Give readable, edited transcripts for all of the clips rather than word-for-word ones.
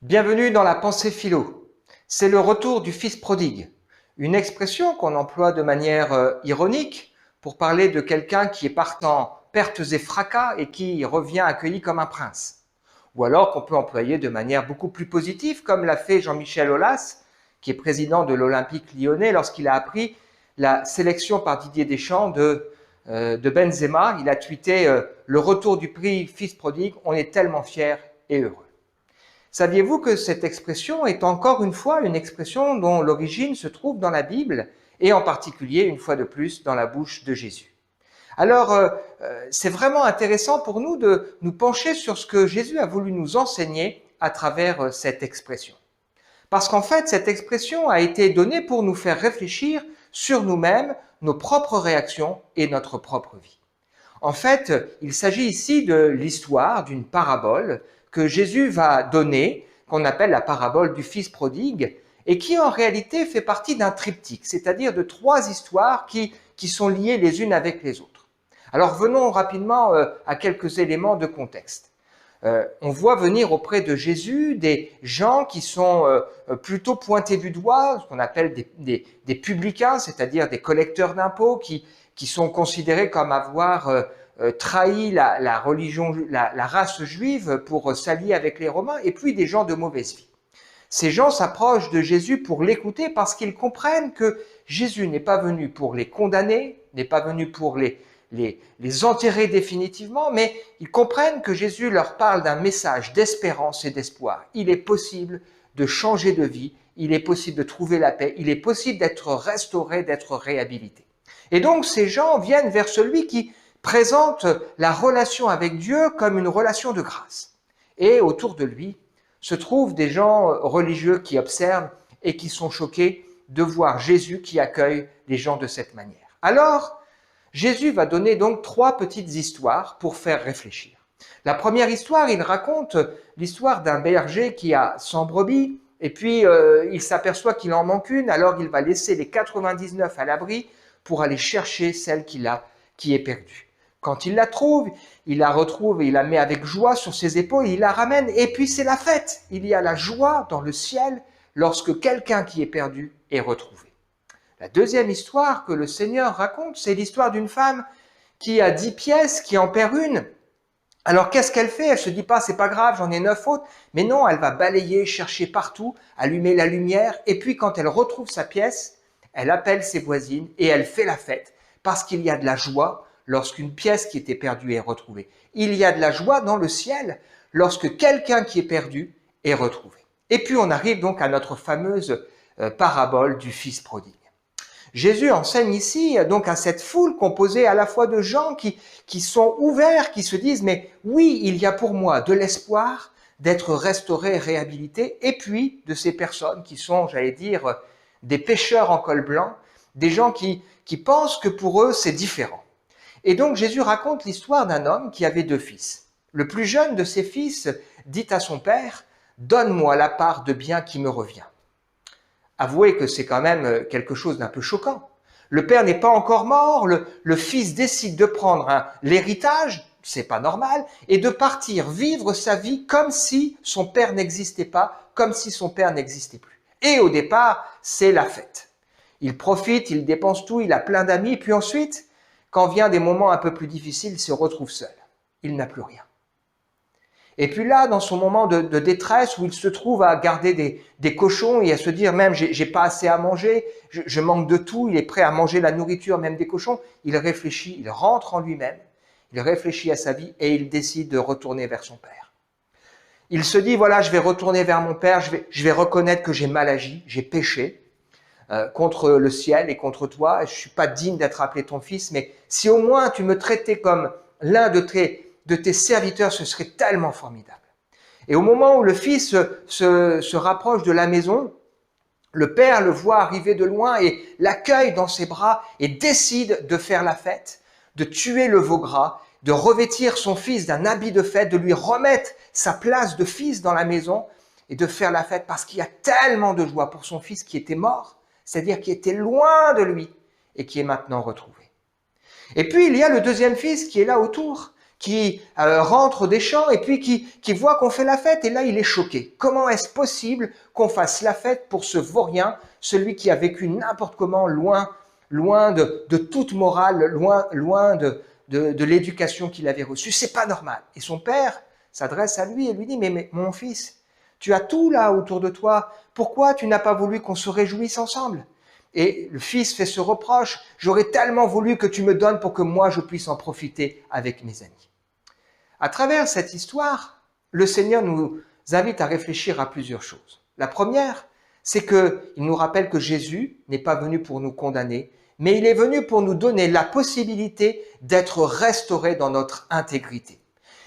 Bienvenue dans la pensée philo. C'est le retour du fils prodigue, une expression qu'on emploie de manière ironique pour parler de quelqu'un qui est partant pertes et fracas et qui revient accueilli comme un prince. Ou alors qu'on peut employer de manière beaucoup plus positive, comme l'a fait Jean-Michel Aulas, qui est président de l'Olympique lyonnais, lorsqu'il a appris la sélection par Didier Deschamps de Benzema. Il a tweeté le retour du prix fils prodigue, on est tellement fiers et heureux. Saviez-vous que cette expression est encore une fois une expression dont l'origine se trouve dans la Bible et en particulier, une fois de plus, dans la bouche de Jésus? Alors, c'est vraiment intéressant pour nous de nous pencher sur ce que Jésus a voulu nous enseigner à travers cette expression. Parce qu'en fait, cette expression a été donnée pour nous faire réfléchir sur nous-mêmes, nos propres réactions et notre propre vie. En fait, il s'agit ici de l'histoire d'une parabole que Jésus va donner, qu'on appelle la parabole du fils prodigue, et qui en réalité fait partie d'un triptyque, c'est-à-dire de trois histoires qui sont liées les unes avec les autres. Alors venons rapidement à quelques éléments de contexte. On voit venir auprès de Jésus des gens qui sont plutôt pointés du doigt, ce qu'on appelle des publicains, c'est-à-dire des collecteurs d'impôts qui sont considérés comme avoir trahi la religion, la race juive pour s'allier avec les Romains, et puis des gens de mauvaise vie. Ces gens s'approchent de Jésus pour l'écouter parce qu'ils comprennent que Jésus n'est pas venu pour les condamner, n'est pas venu pour les enterrer définitivement, mais ils comprennent que Jésus leur parle d'un message d'espérance et d'espoir. Il est possible de changer de vie, il est possible de trouver la paix, il est possible d'être restauré, d'être réhabilité. Et donc ces gens viennent vers celui qui présente la relation avec Dieu comme une relation de grâce. Et autour de lui se trouvent des gens religieux qui observent et qui sont choqués de voir Jésus qui accueille les gens de cette manière. Alors, Jésus va donner donc trois petites histoires pour faire réfléchir. La première histoire, il raconte l'histoire d'un berger qui a 100 brebis, et puis il s'aperçoit qu'il en manque une, alors il va laisser les 99 à l'abri pour aller chercher celle qui est perdue. Quand il la trouve, il la retrouve et il la met avec joie sur ses épaules, il la ramène, et puis c'est la fête. Il y a la joie dans le ciel lorsque quelqu'un qui est perdu est retrouvé. La deuxième histoire que le Seigneur raconte, c'est l'histoire d'une femme qui a 10 pièces, qui en perd une. Alors qu'est-ce qu'elle fait? Elle se dit pas, c'est pas grave, j'en ai 9 autres. Mais non, elle va balayer, chercher partout, allumer la lumière, et puis quand elle retrouve sa pièce, elle appelle ses voisines et elle fait la fête, parce qu'il y a de la joie lorsqu'une pièce qui était perdue est retrouvée. Il y a de la joie dans le ciel lorsque quelqu'un qui est perdu est retrouvé. Et puis on arrive donc à notre fameuse parabole du fils prodigue. Jésus enseigne ici donc à cette foule composée à la fois de gens qui sont ouverts, qui se disent « mais oui, il y a pour moi de l'espoir d'être restauré, réhabilité », et puis de ces personnes qui sont, j'allais dire, des pêcheurs en col blanc, des gens qui pensent que pour eux c'est différent. Et donc Jésus raconte l'histoire d'un homme qui avait 2 fils. Le plus jeune de ses fils dit à son père « donne-moi la part de bien qui me revient ». Avouez que c'est quand même quelque chose d'un peu choquant. Le père n'est pas encore mort, le fils décide de prendre l'héritage, c'est pas normal, et de partir vivre sa vie comme si son père n'existait pas, comme si son père n'existait plus. Et au départ, c'est la fête. Il profite, il dépense tout, il a plein d'amis, puis ensuite, quand vient des moments un peu plus difficiles, il se retrouve seul. Il n'a plus rien. Et puis là, dans son moment de détresse, où il se trouve à garder des cochons et à se dire même j'ai pas assez à manger, je manque de tout, il est prêt à manger la nourriture même des cochons, il réfléchit, il rentre en lui-même, il réfléchit à sa vie et il décide de retourner vers son père. Il se dit voilà, je vais retourner vers mon père, je vais reconnaître que j'ai mal agi, j'ai péché contre le ciel et contre toi, je suis pas digne d'être appelé ton fils, mais si au moins tu me traitais comme l'un de tes serviteurs, ce serait tellement formidable. Et au moment où le fils se rapproche de la maison, le père le voit arriver de loin et l'accueille dans ses bras et décide de faire la fête, de tuer le veau gras, de revêtir son fils d'un habit de fête, de lui remettre sa place de fils dans la maison et de faire la fête parce qu'il y a tellement de joie pour son fils qui était mort, c'est-à-dire qui était loin de lui et qui est maintenant retrouvé. Et puis il y a le deuxième fils qui est là autour, qui rentre des champs et puis qui voit qu'on fait la fête et là il est choqué. Comment est-ce possible qu'on fasse la fête pour ce vaurien, celui qui a vécu n'importe comment, loin de toute morale, loin de l'éducation qu'il avait reçue? C'est pas normal. Et son père s'adresse à lui et lui dit, mais mon fils, tu as tout là autour de toi, pourquoi tu n'as pas voulu qu'on se réjouisse ensemble? Et le fils fait ce reproche, j'aurais tellement voulu que tu me donnes pour que moi je puisse en profiter avec mes amis. À travers cette histoire, le Seigneur nous invite à réfléchir à plusieurs choses. La première, c'est qu'il nous rappelle que Jésus n'est pas venu pour nous condamner, mais il est venu pour nous donner la possibilité d'être restaurés dans notre intégrité.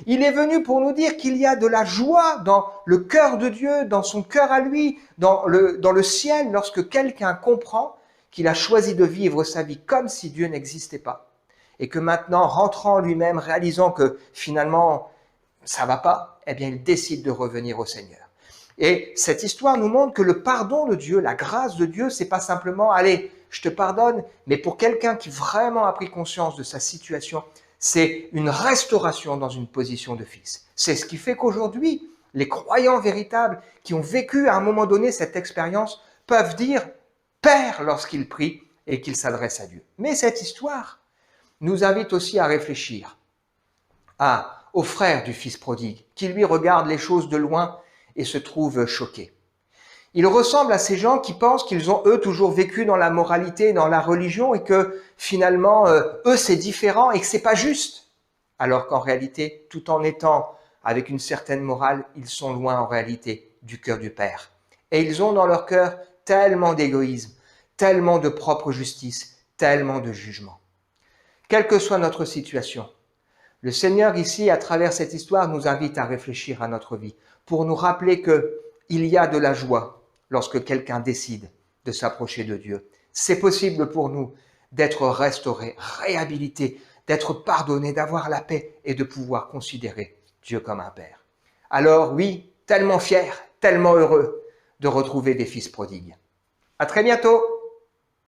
Il est venu pour nous dire qu'il y a de la joie dans le cœur de Dieu, dans son cœur à lui, dans le ciel, lorsque quelqu'un comprend qu'il a choisi de vivre sa vie comme si Dieu n'existait pas. Et que maintenant, rentrant lui-même, réalisant que finalement, ça va pas, eh bien, il décide de revenir au Seigneur. Et cette histoire nous montre que le pardon de Dieu, la grâce de Dieu, c'est pas simplement, allez, je te pardonne, mais pour quelqu'un qui vraiment a pris conscience de sa situation, c'est une restauration dans une position de fils. C'est ce qui fait qu'aujourd'hui, les croyants véritables qui ont vécu à un moment donné cette expérience peuvent dire « Père » lorsqu'ils prient et qu'ils s'adressent à Dieu. Mais cette histoire nous invite aussi à réfléchir au frère du fils prodigue, qui lui regarde les choses de loin et se trouve choqué. Il ressemble à ces gens qui pensent qu'ils ont, eux, toujours vécu dans la moralité, dans la religion, et que finalement, eux, c'est différent et que c'est pas juste. Alors qu'en réalité, tout en étant avec une certaine morale, ils sont loin en réalité du cœur du Père. Et ils ont dans leur cœur tellement d'égoïsme, tellement de propre justice, tellement de jugement. Quelle que soit notre situation, le Seigneur ici, à travers cette histoire, nous invite à réfléchir à notre vie pour nous rappeler qu'il y a de la joie lorsque quelqu'un décide de s'approcher de Dieu. C'est possible pour nous d'être restaurés, réhabilités, d'être pardonnés, d'avoir la paix et de pouvoir considérer Dieu comme un Père. Alors oui, tellement fier, tellement heureux de retrouver des fils prodigues. À très bientôt!